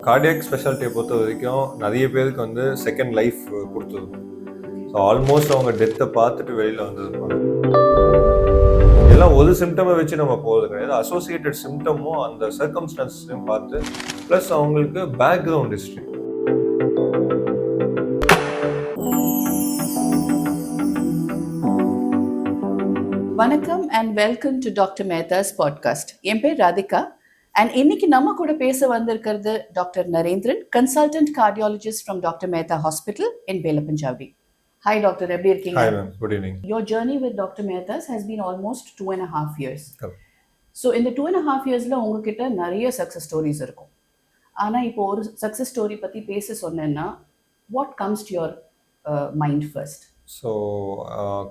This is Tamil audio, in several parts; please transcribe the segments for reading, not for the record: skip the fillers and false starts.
கார்டியாக் ஸ்பெஷாலிட்டியை பொறுத்த வரைக்கும் நிறைய பேருக்கு வந்து செகண்ட் லைஃப் கொடுத்துருக்கும். ஸோ ஆல்மோஸ்ட் அவங்க டெத்தை பார்த்துட்டு வெளியில் வந்துருப்பாங்க. எல்லாம் ஒரு சிம்டமை வச்சு நம்ம போகிறது கிடையாது. அசோசியேட்டட் சிம்டமும் அந்த சர்க்கம்ஸ்டான்ஸையும் பார்த்து ப்ளஸ் அவங்களுக்கு பேக்ரவுண்ட் ஹிஸ்ட்ரி. வணக்கம் and welcome to doctor Mehta's podcast. என் பேர் ராதிகா அண்ட் இன்னைக்கு நம்ம கூட பேச வந்திருக்கிறது doctor Narendran, consultant cardiologist from doctor Mehta hospital in Pelappanchavadi. Hi doctor, எப்படி இருக்கீங்க? Hi ma'am, good evening. Your journey with Dr. Mehta's has been almost 2.5 years. Correct. So இந்த 2.5 yearsல உங்ககிட்ட நிறைய சக்ஸஸ் ஸ்டோரிஸ் இருக்கும். ஆனால் இப்போ ஒரு சக்ஸஸ் ஸ்டோரி பற்றி பேச சொன்னேன்னா what comes to your mind first? So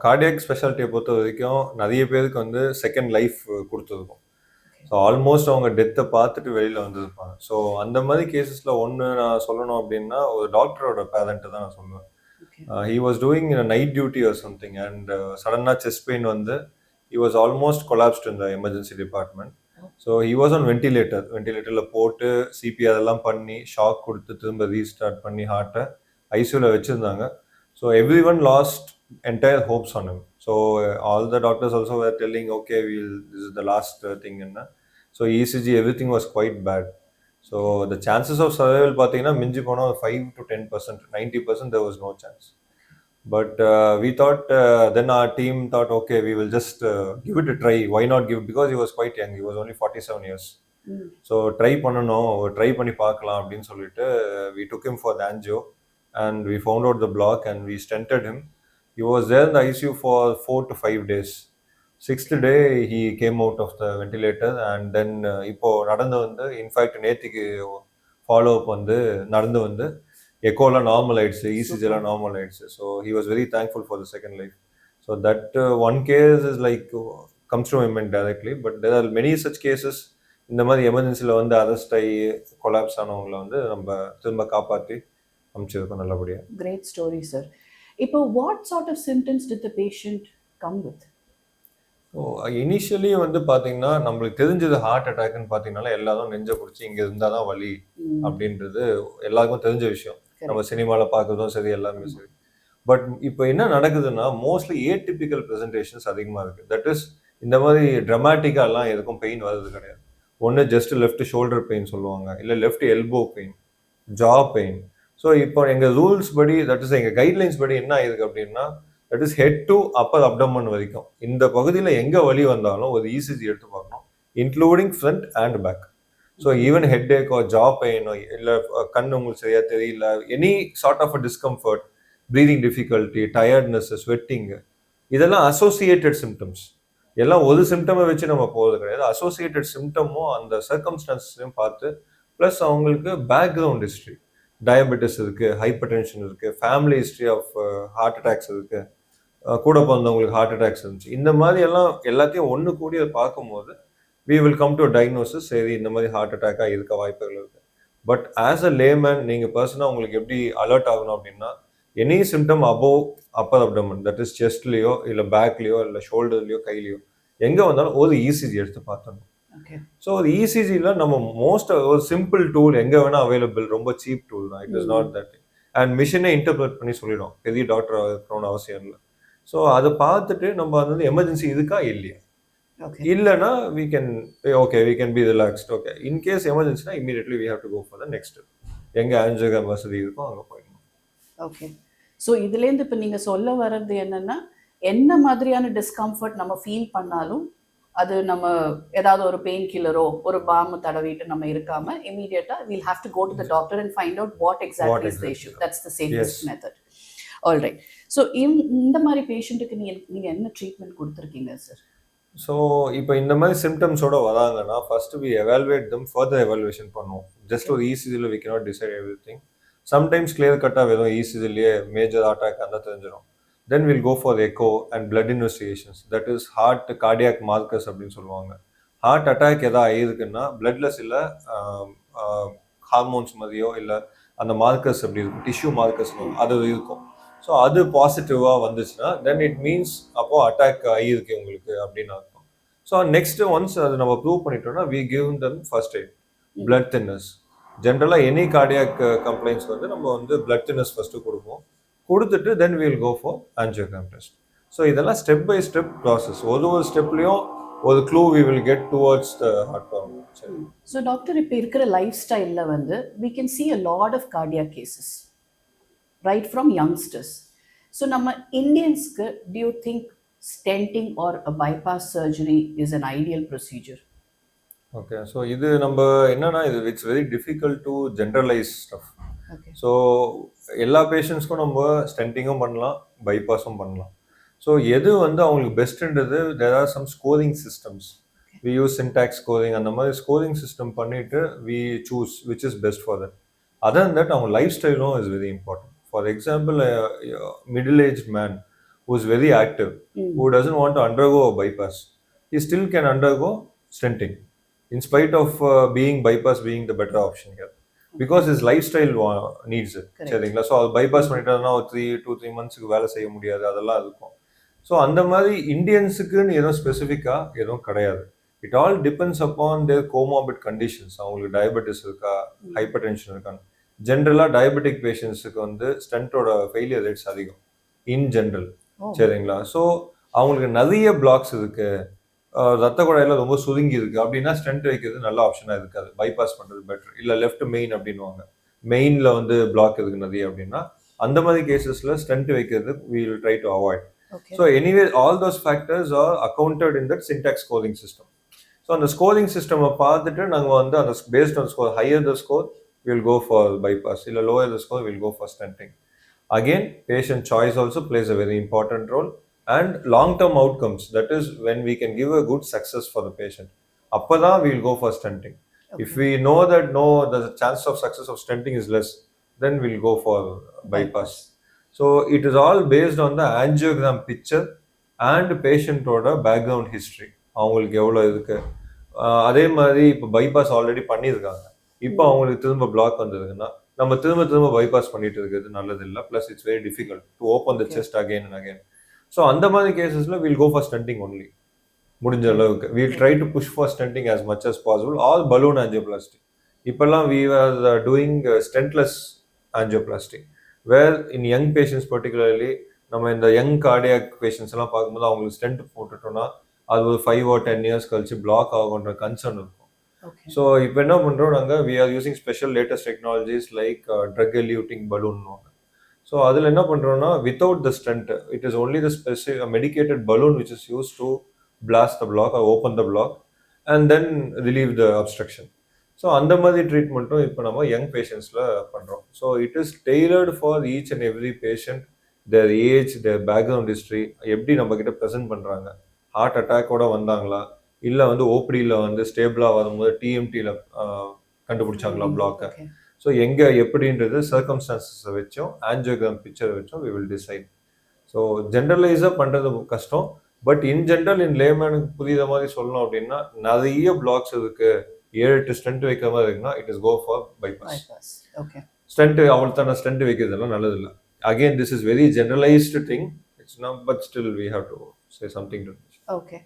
cardiac ஸ்பெஷாலிட்டியை பொறுத்த வரைக்கும் நிறைய பேருக்கு வந்து செகண்ட் லைஃப் கொடுத்துருக்கும். ஸோ ஆல்மோஸ்ட் அவங்க டெத்தை பார்த்துட்டு வெளியில் வந்துருப்பாங்க. ஸோ அந்த மாதிரி கேசஸில் ஒன்று நான் சொல்லணும் அப்படின்னா ஒரு டாக்டரோட பேரண்ட்டு தான் நான் சொல்லுவேன். He was doing night duty or something and சடனாக செஸ்ட் பெயின் வந்து he was almost collapsed in the emergency department. So he was on வென்டிலேட்டரில் போட்டு சிபிஆர் எல்லாம் பண்ணி ஷாக் கொடுத்து திரும்ப ரீஸ்டார்ட் பண்ணி ஹார்ட்டை ஐசியூவில் வச்சுருந்தாங்க. So everyone lost entire hopes on him. So all the doctors also were telling, okay, this is the last thing. So ECG, everything was quite bad. So the chances of survival, pathina, minji pona 5 to 10%, 90% there was no chance. But we thought, then our team thought, okay, we will just give it a try. Why not give? Because he was quite young. He was only 47 years. So try பண்ணி பார்க்கலாம் அப்படின்னு சொல்லிட்டு we took him for the angio. And we found out the block and we stented him. He was there in the ICU for 4 to 5 days. 6th day he came out of the ventilator and then இப்போ நடந்து வந்து இன்ஃபேக்ட் நேற்றுக்கு ஃபாலோ அப் வந்து நடந்து வந்து எக்கோலாம் நார்மல் ஆயிடுச்சு, இசிஜிலாம் நார்மல் ஆயிடுச்சு. So he was very thankful for the second life. So that one case is like comes to my mind directly, but there are many such cases. இந்த மாதிரி எமர்ஜென்சியில் வந்து அரெஸ்ட் ஆகி கொலாப்ஸ் ஆனவங்களை வந்து நம்ம திரும்ப காப்பாற்றி அமைச்சிருக்கோம் நல்லபடியாக. Great story sir. இப்போ what sort of symptoms did the patient come with? So initially வந்து பார்த்தீங்கன்னா நம்மளுக்கு தெரிஞ்சது ஹார்ட் அட்டாக்னு பார்த்தீங்கன்னா எல்லாரும் நெஞ்சை பிடிச்சி இங்கே இருந்தால் தான் வலி அப்படின்றது எல்லாருக்கும் தெரிஞ்ச விஷயம். நம்ம சினிமாவில் பார்க்குறதும் சரி, எல்லாருமே சரி. பட் இப்போ என்ன நடக்குதுன்னா மோஸ்ட்லி ஏடிபிக்கல் ப்ரெசன்டேஷன்ஸ் அதிகமாக இருக்குது. தட் இஸ் இந்த மாதிரி ட்ரமாட்டிக்காலாம் எதுக்கும் பெயின் வர்றது கிடையாது. ஒன்று ஜஸ்ட் லெஃப்ட் ஷோல்டர் பெயின் சொல்லுவாங்க, இல்லை லெஃப்ட் எல்போ பெயின், ஜா பெயின். ஸோ இப்போ எங்கள் ரூல்ஸ் படி, தட் இஸ் எங்கள் கைட்லைன்ஸ் படி என்ன ஆயிருக்கு அப்படின்னா that is head to Appar abdomen வரைக்கும் இந்த பகுதியில் எங்கே வலி வந்தாலும் ஒரு இசிஜி எடுத்து பார்க்கணும், including front and back. So even head ஏக்கோ, ஜா பெயினோ, இல்லை கண் உங்களுக்கு சரியாக தெரியல, any sort of a discomfort, breathing difficulty, tiredness, sweating, இதெல்லாம் அசோசியேட்டட் சிம்டம்ஸ். எல்லாம் ஒரு சிம்டமை வச்சு நம்ம போகிறது கிடையாது. அசோசியேட்டட் சிம்டமும் அந்த சர்க்கம்ஸ்டான்ஸையும் பார்த்து ப்ளஸ் அவங்களுக்கு பேக்ரவுண்ட் ஹிஸ்ட்ரி, டயபெட்டிஸ் இருக்குது, ஹைப்பர் டென்ஷன் இருக்குது, family history of heart attacks இருக்குது, கூட பிறந்தவங்களுக்கு ஹார்ட் அட்டாக்ஸ் இருந்துச்சு, இந்த மாதிரி எல்லாத்தையும் ஒன்று கூடி அதை பார்க்கும்போது we will come to a diagnosis. சரி, இந்த மாதிரி ஹார்ட் அட்டாக்காக இருக்க வாய்ப்புகள் இருக்குது. பட் ஆஸ் அ லேமேன் நீங்கள் பர்சனாக உங்களுக்கு எப்படி அலர்ட் ஆகணும் அப்படின்னா any symptom above upper abdomen, that is செஸ்ட்லேயோ இல்லை பேக்லேயோ இல்லை ஷோல்டர்லேயோ கையிலையோ எங்கே வந்தாலும் ஒரு இசிஜி எடுத்து பார்த்தணும். ஸோ ஒரு இசிஜியில் நம்ம மோஸ்ட் ஒரு சிம்பிள் டூல் எங்கே வேணால் அவைலபிள், ரொம்ப சீப் டூல் தான். It is not that. And மிஷினை இன்டர்பிரட் பண்ணி சொல்லிடும், பெரிய டாக்டர் இருக்கணும்னு அவசியம் இல்லை. ஸோ அதை பார்த்துட்டு நம்ம வந்து எமர்ஜென்சி இருக்கா இல்லையா, இல்லைன்னா we can be relaxed. Okay, in case எமர்ஜென்சினா immediately we have to go for the next. எங்கே ஆஞ்சியோகிராம் வசதி இருக்கோ அங்கே போயிடணும். ஓகே, ஸோ இதுலேருந்து இப்போ நீங்கள் சொல்ல வர்றது என்னென்னா என்ன மாதிரியான டிஸ்கம்ஃபர்ட் நம்ம ஃபீல் பண்ணாலும் அது நம்ம ஏதாவது ஒரு பெயின் கில்லரோ ஒரு பாம் தடவிட்டு நம்ம இருக்காம இமீடியட்டா we'll have to go to the doctor and find out what exactly is the issue. That's the safest method. All right. So இந்த மாதிரி பேஷண்ட்டுக்கு நீங்க என்ன ட்ரீட்மெண்ட் கொடுத்துருக்கீங்க சார்? ஸோ இப்போ இந்த மாதிரி சிம்டம்ஸோட வராங்கன்னா first we evaluate them, further evaluation பண்ணுவோம். ஜஸ்ட் ஒரு இசிஜியில் we cannot decide everything. Sometimes clear கட்டாக வெறும் இசிஜிலேயே மேஜர் அட்டாக் அந்த தெரிஞ்சிடும். Then we'll go for echo and blood investigations. That is heart cardiac markers அப்படின்னு சொல்லுவாங்க. ஹார்ட் அட்டாக் எதாவது ஆகிருக்குன்னா பிளட்லெஸ் இல்லை ஹார்மோன்ஸ் மாதிரியோ இல்லை அந்த மார்க்கர்ஸ் அப்படி இருக்கும், டிஷ்யூ மார்க்கர்ஸ் அது இருக்கும். ஸோ அது பாசிட்டிவாக வந்துச்சுன்னா தென் இட் மீன்ஸ் அப்போது அட்டாக் ஆகியிருக்கு உங்களுக்கு அப்படின்னு அர்த்தம். ஸோ நெக்ஸ்ட் ஒன்ஸ் அது நம்ம ப்ரூவ் பண்ணிட்டோம்னா we give them first aid, blood thinners, ஜென்ரலாக எனி கார்டியாக் கம்ப்ளைண்ட்ஸ் வந்து நம்ம வந்து பிளட் தின்னர்ஸ் ஃபஸ்ட்டு கொடுப்போம். கொடுத்துட்டு then will go for angiogram test. So இதெல்லாம் ஸ்டெப் பை ஸ்டெப் ப்ராசஸ். ஒரு ஸ்டெப்லையும் ஒரு clue we will get towards the heart problem. So doctor, இப்போ இருக்கிற லைஃப் ஸ்டைலில் வந்து we can see a lot of cardiac cases right from youngsters. So நம்ம இந்தியன்ஸ்க்கு do you think stenting or a bypass surgery is an ideal procedure? Okay, so இது நம்ம என்னன்னா இது it's very difficult to generalise stuff. Okay. So எல்லா பேஷண்ட்ஸ்க்கும் நம்ம ஸ்டென்டிங்கும் பண்ணலாம், பைபாஸும் பண்ணலாம். ஸோ எது வந்து அவங்களுக்கு பெஸ்ட்ன்றது there are some scoring systems. We use syntax scoring, அந்த மாதிரி ஸ்கோரிங் சிஸ்டம் பண்ணிட்டு we choose which is best for that. Other that அவங்க லைஃப் ஸ்டைலும் is very important. For example, middle age man who is very active, who doesn't want to undergo a bypass, he still can undergo stenting in spite of being bypass being the better option here, because his lifestyle needs it. சரிங்களா? ஸோ அது பைபாஸ் பண்ணிட்டாருன்னா ஒரு 2-3 மந்த்ஸ்க்கு வேலை செய்ய முடியாது, அதெல்லாம் இருக்கும். ஸோ அந்த மாதிரி இந்தியன்ஸுக்குன்னு எதுவும் ஸ்பெசிஃபிக்காக எதுவும் கிடையாது. It all depends upon there comorbid conditions. அவங்களுக்கு டயபெட்டிஸ் இருக்கா, ஹைப்பர் டென்ஷன் இருக்கான்னு. ஜென்ரலாக டயபெட்டிக் பேஷண்ட்ஸுக்கு வந்து ஸ்டென்ட்டோட ஃபெயிலியர் ரேட்ஸ் அதிகம் இன் ஜென்ரல். சரிங்களா? ஸோ அவங்களுக்கு நிறைய பிளாக்ஸ் இருக்கு, ரத்த குழாயில ரொம்ப சுருங்கி இருக்கு அப்படின்னா ஸ்டென்ட் வைக்கிறது நல்ல ஆப்ஷனா இருக்காது. பைபாஸ் பண்றது பெட்டர். இல்ல லெஃப்ட் மெயின் அப்படின்னுவாங்க, மெயின்ல வந்து பிளாக் இருக்கு நிறைய அப்படின்னா அந்த மாதிரி கேசஸ்ல ஸ்டென்ட் வைக்கிறது we will try to avoid. So anyway, all those factors are accounted in that syntax scoring system. So அந்த ஸ்கோரிங் சிஸ்டம் பார்த்துட்டு நாங்கள் வந்து அந்த based on score, higher the score will go for bypass, இல்லை lower the score will go for stenting. Again, patient choice also plays a very important role, and long-term outcomes. That is when we can give a good success for the patient. Appada we will go for stenting. Okay. If we know that no, the chance of success of stenting is less, then we'll go for bypass. So it is all based on the angiogram picture and patient oda background history. அவங்களுக்கு எவ்வளோ இருக்கு. அதே மாதிரி இப்போ பைபாஸ் ஆல்ரெடி பண்ணியிருக்காங்க, இப்போ அவங்களுக்கு திரும்ப பிளாக் வந்ததுன்னா நம்ம திரும்ப பைபாஸ் பண்ணிட்டு இருக்கிறது நல்லது இல்லை. Plus it's very difficult to open the chest again and again. So அந்த மாதிரி கேசஸ்ல will go for stenting only. முடிஞ்ச அளவுக்கு will try to push for stenting as much as possible, all balloon angioplasty. இப்பெல்லாம் we are doing stentless angioplasty, where in young patients particularly. நம்ம இந்த யங் கார்டியாக் பேஷண்ட்ஸ் எல்லாம் பார்க்கும்போது அவங்களுக்கு ஸ்டென்ட் போட்டுட்டோம்னா அது ஒரு 5 or 10 years கழிச்சு பிளாக் ஆகுன்ற கன்சர்ன் இருக்கும். ஸோ இப்போ என்ன பண்ணுறோம் நாங்கள், we are using special latest technologies like drug eluting balloon. So அதில் என்ன பண்ணுறோம்னா without the stent it is only the specific medicated balloon which is use to blast the block or open the block and then relieve the obstruction. So அந்த மாதிரி ட்ரீட்மெண்ட்டும் இப்போ நம்ம யங் பேஷண்ட்ஸில் பண்ணுறோம். So it is tailored for each and every patient, their age, their background history, எப்படி நம்மக்கிட்ட ப்ரெசென்ட் பண்ணுறாங்க, ஹார்ட் அட்டாக்கோட வந்தாங்களா, இல்லை வந்து ஓபிடியில் வந்து ஸ்டேபிளாக வரும்போது டிஎம்டியில் கண்டுபிடிச்சாங்களா பிளாக்கை. ஸோ எங்கே எப்படின்றது சர்க்கம்ஸ்டான்சஸை வச்சும் ஆஞ்சியோகிராம் பிக்சரை வச்சும் வி வில் டிசைட். ஸோ ஜென்ரலைஸாக பண்ணுறது கஷ்டம், பட் இன் ஜென்ரல் இன் லேமேனுக்கு புரியுற மாதிரி சொல்லணும் அப்படின்னா நிறைய பிளாக்ஸ் இருக்கு, 7-8 ஸ்டென்ட் வைக்கிற மாதிரி இருக்குன்னா it is go for bypass. Stent அவ்வளோத்தான ஸ்டென்ட் வைக்கிறதுலாம் நல்லது இல்லை. Again this is very generalised thing, it's not, but still we have to say something to this. Okay.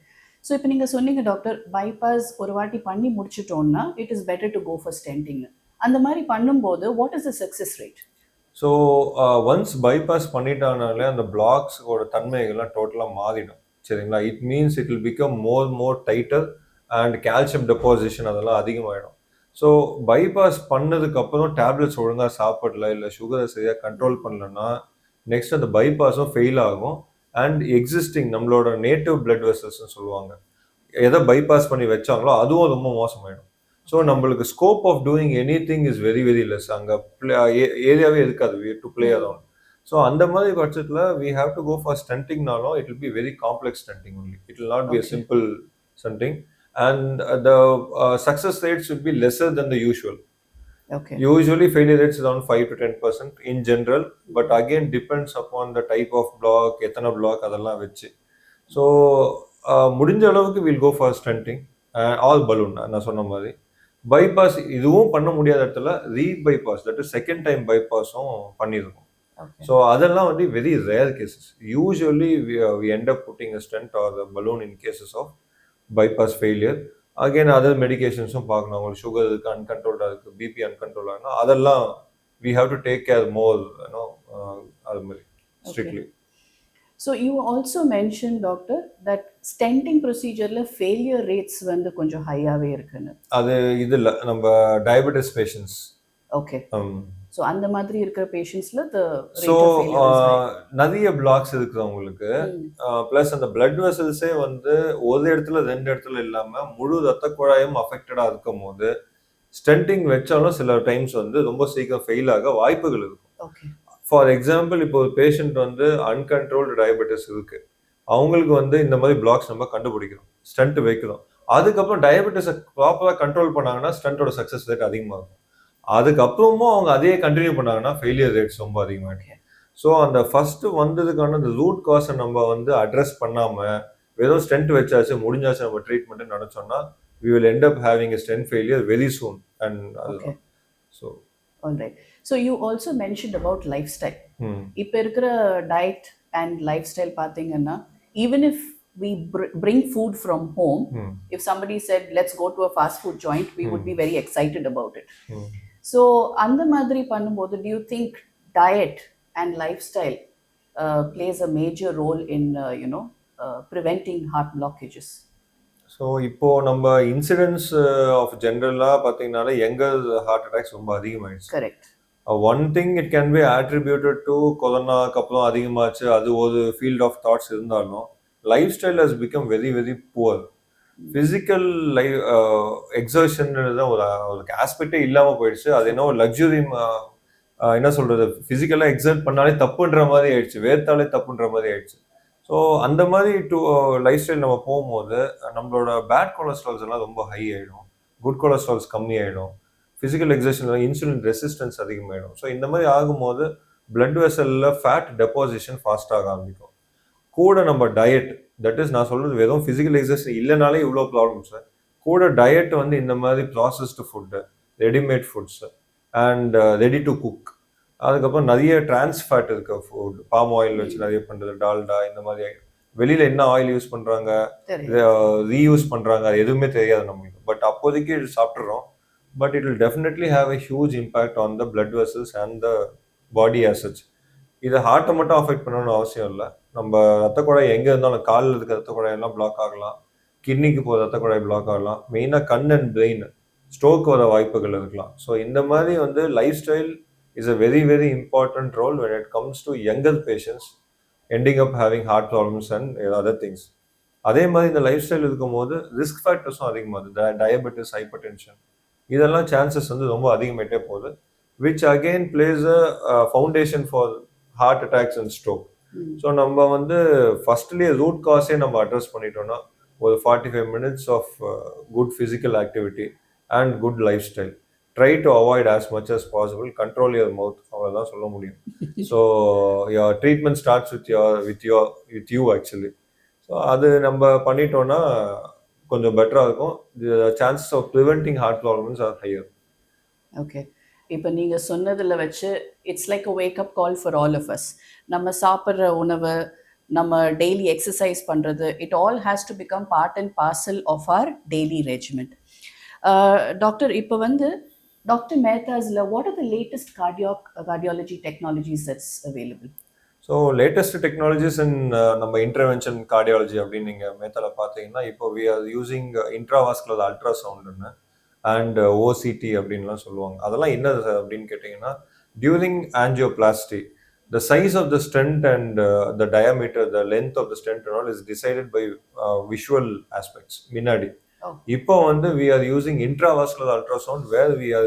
So இப்போ நீங்கள் சொன்னீங்க டாக்டர், பைபாஸ் ஒரு வாட்டி பண்ணி முடிச்சிட்டோம்னா it is better to go for stenting. அந்த மாதிரி பண்ணும்போது what is the success rate? So once bypass பண்ணிட்டானாலே அந்த பிளாக்ஸோட தன்மைகள்லாம் டோட்டலாக மாறிடும். சரிங்களா? It means it will become more titre and calcium deposition அதெல்லாம் அதிகமாகிடும். ஸோ பைபாஸ் பண்ணதுக்கு அப்புறம் டேப்லெட்ஸ் ஒழுங்காக சாப்பிடல, இல்லை சுகரை சரியாக கண்ட்ரோல் பண்ணலன்னா நெக்ஸ்ட் அந்த பைபாஸும் ஃபெயில் ஆகும். அண்ட் எக்ஸிஸ்டிங் நம்மளோட நேட்டிவ் பிளட் வெசல்ஸ்னு சொல்லுவாங்க, எதை பைபாஸ் பண்ணி வச்சாங்களோ அதுவும் ரொம்ப மோசமாயிடும். ஸோ நம்மளுக்கு scope of doing anything is very very less. அங்கே ஏரியாவே இருக்காது டு பிளே அரவுண்ட். ஸோ அந்த மாதிரி பட்சத்தில் we have to go for ஸ்டென்டிங்னாலும் it will be very complex stenting only. It will not be a simple stenting and the success rates will be lesser than the usual. Okay. Usually failure rates is around 5 to 10% in general, but again depends upon the type of block, எத்தனை block அதெல்லாம் வச்சு. ஸோ முடிஞ்ச அளவுக்கு will go for stenting, or balloon. நான் சொன்ன மாதிரி பைபாஸ் இதுவும் பண்ண முடியாத இடத்துல rebypass, that is second time பைபாஸும் பண்ணியிருக்கோம். ஸோ அதெல்லாம் வந்து very rare cases. Usually we end up putting a stent or the balloon in cases of bypass failure. Again other மெடிகேஷன்ஸும் பார்க்கணும். அவங்களுக்கு சுகர் இருக்குது, அன்கண்ட்ரோல்டாக இருக்குது, பிபி அன்கண்ட்ரோல் ஆகுனா அதெல்லாம் we have to take care more, அது மாதிரி strictly. So you also mentioned, doctor, that stenting procedure failure rates வந்து கொஞ்சம் ஹையாவே இருக்குன்னு. அது இது இல்லை, நம்ம டயபெட்டிஸ் பேஷண்ட்ஸ். ஓகே. ஸோ அந்த மாதிரி இருக்கிற பேஷண்ட்ஸ்ல ஸோ நிறைய பிளாக்ஸ் இருக்குது அவங்களுக்கு. ப்ளஸ் அந்த பிளட் வெசல்ஸே வந்து ஒரு இடத்துல 2 இடத்துல இல்லாமல் முழு ரத்த குழாயும் அஃபெக்டடாக இருக்கும் போது ஸ்டென்டிங் வச்சாலும் சில டைம்ஸ் வந்து ரொம்ப சீக்கிரம் ஃபெயில் ஆக வாய்ப்புகள் இருக்கும். ஃபார் எக்ஸாம்பிள், இப்போ ஒரு பேஷண்ட் வந்து அன்கண்ட்ரோல்டு டயபெட்டிஸ் இருக்கு, அவங்களுக்கு வந்து இந்த மாதிரி பிளாக்ஸ் நம்ம கண்டுபிடிக்கிறோம், ஸ்டண்ட் வைக்கிறோம். அதுக்கப்புறம் டயபெட்டிஸை ப்ராப்பராக கண்ட்ரோல் பண்ணாங்கன்னா ஸ்டண்டோட சக்ஸஸ் ரேட் அதிகமாகும். அதுக்கப்புறமும் அவங்க அதையே கண்டினியூ பண்ணாங்கன்னா ஃபெயிலியர் ரேட்ஸ் ரொம்ப அதிகமாகிடும். ஸோ அந்த ஃபர்ஸ்ட் வந்ததுக்கான அந்த ரூட் காஸை நம்ம வந்து அட்ரஸ் பண்ணாமல் வெறும் ஸ்டென்ட் வச்சாச்சு முடிஞ்சாச்சு நம்ம treatment நினச்சோம்னா we will end up having a stent failure very soon. And okay. So all right. So you also mentioned about lifestyle. இப்ப இருக்கிற diet and lifestyle பாத்தீங்கன்னா, even if we bring food from home, if somebody said let's go to a fast food joint, we would be very excited about it. So அந்த மாதிரி பண்ணும்போது do you think diet and lifestyle plays a major role in preventing heart blockages? So இப்போ நம்ம இன்சிடென்ட்ஸ் ஆஃப் ஜென்ரலாக பார்த்தீங்கன்னாலே யங்கர் ஹார்ட் அட்டாக்ஸ் ரொம்ப அதிகமாகிடுச்சு. Correct. One thing it can be attributed to கொரோனாக்கு அப்புறம் அதிகமாச்சு, அது ஒரு ஃபீல்ட் ஆஃப் தாட்ஸ் இருந்தாலும் lifestyle has become very very poor. Physical exertion ஒரு ஆஸ்பெக்டே இல்லாமல் போயிடுச்சு. அது என்ன ஒரு லக்ஸுரி, என்ன சொல்றது, ஃபிசிக்கலாக எக்ஸர்ட் பண்ணாலே தப்புன்ற மாதிரி ஆயிடுச்சு, வேர்த்தாலே தப்புன்ற மாதிரி ஆயிடுச்சு. ஸோ அந்த மாதிரி லைஃப் ஸ்டைல் நம்ம போகும்போது நம்மளோட பேட் கொலஸ்ட்ரால்ஸ் எல்லாம் ரொம்ப ஹை ஆகிடும், குட் கொலஸ்ட்ரால்ஸ் கம்மி ஆகிடும், ஃபிசிக்கல் எக்ஸர்ஷனில் இன்சுலின் ரெசிஸ்டன்ஸ் அதிகமாகிடும். ஸோ இந்த மாதிரி ஆகும்போது பிளட் வெசலில் ஃபேட் டெபாசிஷன் ஃபாஸ்ட்டாக ஆரம்பிக்கும். கூட நம்ம டயட், தட் இஸ் நான் சொல்கிறது வெறும் ஃபிசிக்கல் எக்ஸர்சைஸ் இல்லைனாலே இவ்வளோ ப்ராப்ளம்ஸ். கூட டயட் வந்து இந்த மாதிரி processed food, readymade foods and ready to cook, அதுக்கப்புறம் நிறைய டிரான்ஸ் ஃபேட் இருக்க ஃபுட், பாம் ஆயில் வச்சு நிறைய பண்ணுறது, டால்டா, இந்த மாதிரி வெளியில் என்ன ஆயில் யூஸ் பண்ணுறாங்க, ரீயூஸ் பண்ணுறாங்க, அது எதுவுமே தெரியாது நம்மளுக்கு. பட் அப்போதைக்கு சாப்பிட்றோம். But it will definitely have a huge impact on the blood vessels and the body as such. இதை ஹார்ட்டை மட்டும் அஃபெக்ட் பண்ணணும்னு அவசியம் இல்லை. நம்ம ரத்த குழாய் எங்கே இருந்தாலும், காலில் இருக்க ரத்த குழாயெல்லாம் பிளாக் ஆகலாம், கிட்னிக்கு போகிற ரத்த குழாய் பிளாக் ஆகலாம், மெயினாக கண் அண்ட் பிரெயின் ஸ்ட்ரோக் வர வாய்ப்புகள் இருக்கலாம். ஸோ இந்த மாதிரி வந்து life style is a very very important role when it comes to younger patients ending up having heart problems and other things. அதே மாதிரி இந்த லைஃப் ஸ்டைல் இருக்கும்போது ரிஸ்க் ஃபேக்டர்ஸும் அதிகமாகுது, டயபெட்டிஸ், ஹைப்பர்டென்ஷன், இதெல்லாம் சான்சஸ் வந்து ரொம்ப அதிகமாகிட்டே போகுது, which again places a foundation for heart attacks and stroke. So நம்ம வந்து ஃபர்ஸ்ட்லேயே ரூட் காஸே நம்ம அட்ரஸ் பண்ணிட்டோம்னா ஒரு 45 minutes of good physical activity and good lifestyle, try to avoid as much as possible, control your mouth, அவ்வளவுதான் சொல்ல முடியும். So your treatment starts with you actually. So அது நம்ம பண்ணிட்டோம்னா கொஞ்சம் பெட்டரா இருக்கும். The chances of preventing heart problems are higher. Okay. இப்போ நீங்க சொன்னதுல வச்சு it's like a wake up call for all of us. நம்ம சாப்பிட்ற உணவு, நம்ம டெய்லி எக்ஸசைஸ் பண்றது, it all has to become part and parcel of our daily regimen. Doctor, இப்போ வந்து Dr. Mehta's, what are the latest cardiology technologies that's available? So latest technologies in நம்ம intervention cardiology அப்படின்னு நீங்கள் மேத்தால பார்த்தீங்கன்னா, இப்போ we are using intravascular ultrasound and OCT அப்படின்லாம் சொல்லுவாங்க. அதெல்லாம் என்ன அப்படின்னு கேட்டிங்கன்னா, during angioplasty, the size of the stent and the diameter, the length of the stent and all is decided by visual aspects. முன்னாடி இப்போ வந்து we are using intravascular ultrasound where we are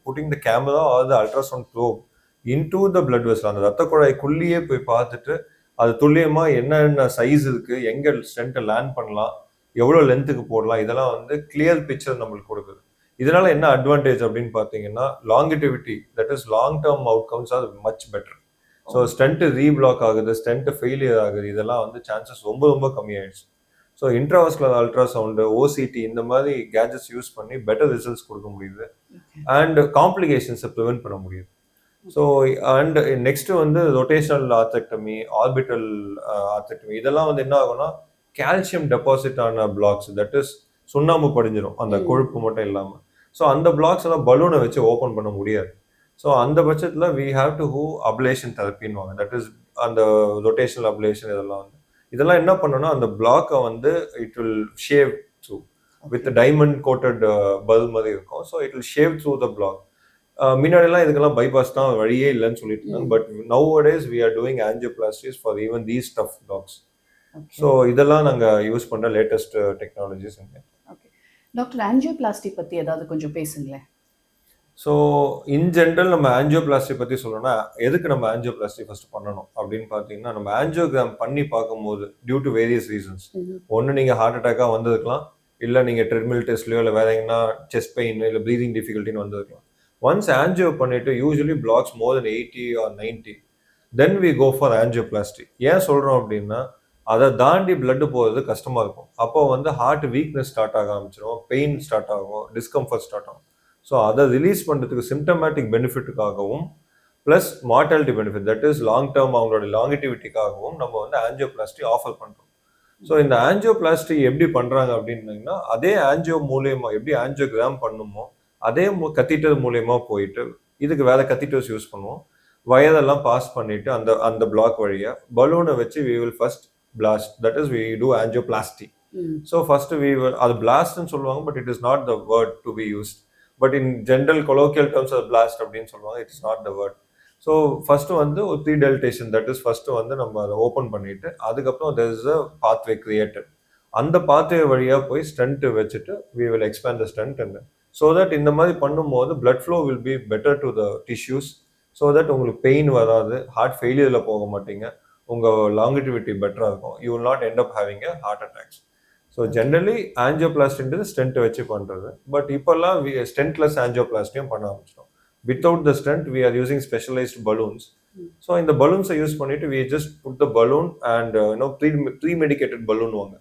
putting the camera or the ultrasound probe into the blood vessel. அந்த ரத்த குழாய்க்குள்ளேயே போய் பார்த்துட்டு அது துல்லியமா என்னென்ன சைஸ் இருக்கு, எங்க ஸ்டென்ட் லேண்ட் பண்ணலாம், எவ்வளவு லென்த்துக்கு போடலாம், இதெல்லாம் வந்து கிளியர் பிக்சர் நம்மளுக்கு கொடுக்குது. இதனால என்ன அட்வான்டேஜ் அப்படின்னு பார்த்தீங்கன்னா, longevity, that is long term outcomes are much better. So stent reblock ஆகுது, ஸ்டென்ட் ஃபெயிலியர் ஆகுது, இதெல்லாம் வந்து சான்சஸ் ரொம்ப ரொம்ப கம்மியாயிடுச்சு. ஸோ இன்ட்ராவாஸ்குலர் அல்ட்ராசவுண்டு, ஓசிடி, இந்த மாதிரி கேஜெட்ஸ் யூஸ் பண்ணி பெட்டர் ரிசல்ட்ஸ் கொடுக்க முடியுது அண்ட் காம்ப்ளிகேஷன்ஸை ப்ரிவென்ட் பண்ண முடியுது. ஸோ அண்ட் நெக்ஸ்ட் வந்து ரொட்டேஷனல் ஆர்த்தெக்டமி, ஆர்பிட்டல் ஆர்த்தெக்டமி, இதெல்லாம் வந்து என்ன ஆகும்னா கால்சியம் டெபாசிட் ஆன பிளாக்ஸ், தட் இஸ் சுண்ணாம்பு படிஞ்சிடும் அந்த கொழுப்பு மட்டும் இல்லாமல். ஸோ அந்த பிளாக்ஸ் எல்லாம் பலூனை வச்சு ஓப்பன் பண்ண முடியாது. ஸோ அந்த பட்சத்தில் we have to who ablation தெரப்பின்வாங்க. தட் இஸ் அந்த ரொட்டேஷனல் அப்ளேஷன் இதெல்லாம் என்ன பண்ணணும்னா அந்த பிளாக்கை வந்து it will shave through with diamond coated bulb மாதிரி இருக்கும். So it will shave through the block. முன்னாடிலாம் இதுக்கெல்லாம் பைபாஸ் தான் வழியே இல்லைன்னு சொல்லிட்டு இருந்தாங்க. But nowadays we are doing angioplasties for even these tough blocks. So இதெல்லாம் நாங்கள் யூஸ் பண்ணுற latest technologies. Okay doctor, angioplasty பற்றி ஏதாவது கொஞ்சம் பேசுங்களேன். ஸோ இன் ஜென்ரல் நம்ம ஆஞ்சியோபிளாஸ்டி பற்றி சொல்லணும்னா எதுக்கு நம்ம ஆஞ்சியோபிளாஸ்டி ஃபர்ஸ்ட் பண்ணணும் அப்படின்னு பார்த்தீங்கன்னா, நம்ம ஆஞ்சியோகிராம் பண்ணி பார்க்கும்போது டியூ டு வேரியஸ் ரீசன்ஸ், ஒன்று நீங்கள் ஹார்ட் அட்டாக்காக வந்திருக்கலாம், இல்லை நீங்கள் ட்ரெட்மில் டெஸ்ட்லையோ இல்லை வேற எங்கன்னா செஸ்ட் பெயின் இல்லை ப்ரீதிங் டிஃபிகல்ட்டின்னு வந்திருக்கலாம். ஒன்ஸ் ஆஞ்சியோ பண்ணிட்டு usually blocks more then 80 or 90 then we go for angioplasty. ஏன் சொல்கிறோம் அப்படின்னா அதை தாண்டி பிளட் போகிறது கஷ்டமாக இருக்கும். அப்போ வந்து ஹார்ட் வீக்னஸ் ஸ்டார்ட் ஆக ஆரம்பிச்சிடும், பெயின் ஸ்டார்ட் ஆகும், டிஸ்கம்ஃபர்ட் ஸ்டார்ட் ஆகும். ஸோ அதை ரிலீஸ் பண்ணுறதுக்கு சிம்டமேட்டிக் பெனிஃபிட்டுக்காகவும் plus mortality benefit, that is long term அவங்களோட லாங்கிட்டிவிட்டிக்காகவும் நம்ம வந்து ஆஞ்சியோபிளாஸ்டி ஆஃபர் பண்ணுறோம். ஸோ இந்த ஆஞ்சியோபிளாஸ்டி எப்படி பண்ணுறாங்க அப்படின்னீங்கன்னா, அதே ஆஞ்சியோ மூலியமா எப்படி ஆஞ்சியோகிராம் பண்ணுமோ அதே கத்தீட்டர் மூலியமா போயிட்டு இதுக்கு வேற கத்தீட்டர்ஸ் யூஸ் பண்ணுவோம். வயதெல்லாம் பாஸ் பண்ணிட்டு அந்த அந்த பிளாக் வழியா பலூனை வச்சு we will first blast, that is we do angioplasty. So first we will, அது பிளாஸ்ட்னு சொல்லுவாங்க, but it is not the word to be used. But in general colloquial terms அது பிளாஸ்ட் அப்படின்னு சொல்லுவாங்க, it is not the word. So first வந்து ஒரு ப்ரீடெல்டேஷன், தட் இஸ் ஃபர்ஸ்ட் வந்து நம்ம அதை ஓப்பன் பண்ணிட்டு அதுக்கப்புறம் there is a pathway created. அந்த பாத்வே வழியா போய் ஸ்டண்ட் வச்சுட்டு we will expand the stent and so that இந்த மாதிரி பண்ணும்போது blood flow will be better to the tissues. So that உங்களுக்கு பெயின் வராது, ஹார்ட் ஃபெயிலியரில் போக மாட்டீங்க, உங்கள் லாங்கிட்டிவிட்டி பெட்டராக இருக்கும், you will not end up having a heart attacks. So generally ஆஞ்சியோபிளாஸ்டின்றது ஸ்டென்ட் வச்சு பண்ணுறது. பட் இப்போல்லாம் ஸ்டென்ட்லெஸ் ஆஞ்சியோபிளாஸ்டியும் பண்ண ஆரம்பிச்சிட்டோம். Without the stent we are using specialised balloons. So இந்த பலூன்ஸை யூஸ் பண்ணிட்டு we just put the balloon and pre medicated balloon வாங்க.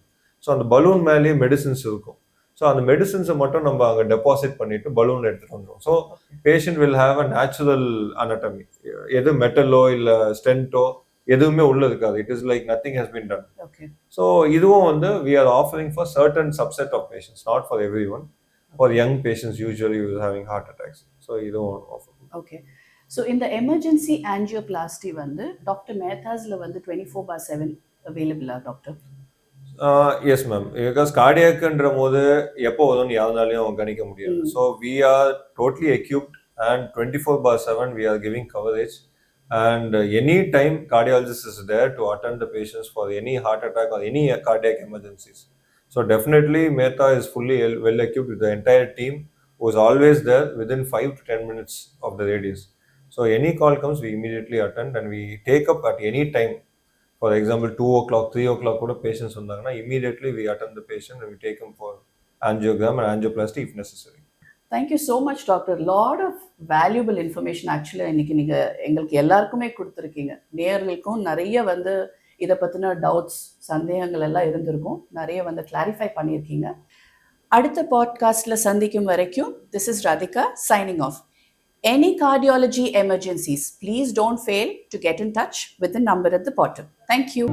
ஸோ அந்த பலூன் மேலேயே மெடிசின்ஸ் இருக்கும். ஸோ அந்த மெடிசின்ஸை மட்டும் நம்ம அங்கே டெபாசிட் பண்ணிட்டு பலூன் எடுத்துகிட்டு வந்துடும். So patient will have a natural anatomy. எது மெட்டலோ இல்லை ஸ்டென்ட்டோ எதுவுமே உள்ள இருக்காது. It is like nothing has been done. So இதுவும் வந்து we are offering for certain subset of patients, not for everyone. For young patients usually having heart attacks. So இதுவும் ஆஃபர். ஓகே. ஸோ இந்த எமர்ஜென்சி ஆஞ்சியோபிளாஸ்டி வந்து டாக்டர் மேத்தாஸில் வந்து 24/7 அவைலபிளா டாக்டர்? எஸ் மேம், பிகாஸ் கார்டியாக்ன்ற போது எப்போ வரும்னு யாருனாலையும் கணிக்க முடியாது. So we are totally equipped and 24/7 we are giving coverage. And any time cardiologist is there to attend the patients for any heart attack or any cardiac emergencies. So definitely Mehta is fully well equipped with the entire team who is always there within 5 to 10 minutes of the radius. So any call comes, we immediately attend and we take up at any time. For example, 2 o'clock, 3 o'clock கூட patients வந்தாங்கன்னா immediately we attend the patient and we take him for angiogram and angioplasty if necessary. Thank you so much doctor. Lot of valuable information ஆக்சுவலாக இன்னைக்கு நீங்கள் எங்களுக்கு எல்லாருக்குமே கொடுத்துருக்கீங்க. நேயர்களுக்கும் நிறைய வந்து இதை பற்றின டவுட்ஸ், சந்தேகங்கள் எல்லாம் இருந்திருக்கும், நிறைய வந்து கிளாரிஃபை பண்ணியிருக்கீங்க. அடுத்த பாட்காஸ்ட்டில் சந்திக்கும் வரைக்கும் this is Radhika signing off. Any cardiology emergencies, please don't fail to get in touch with the number at the bottom. Thank you.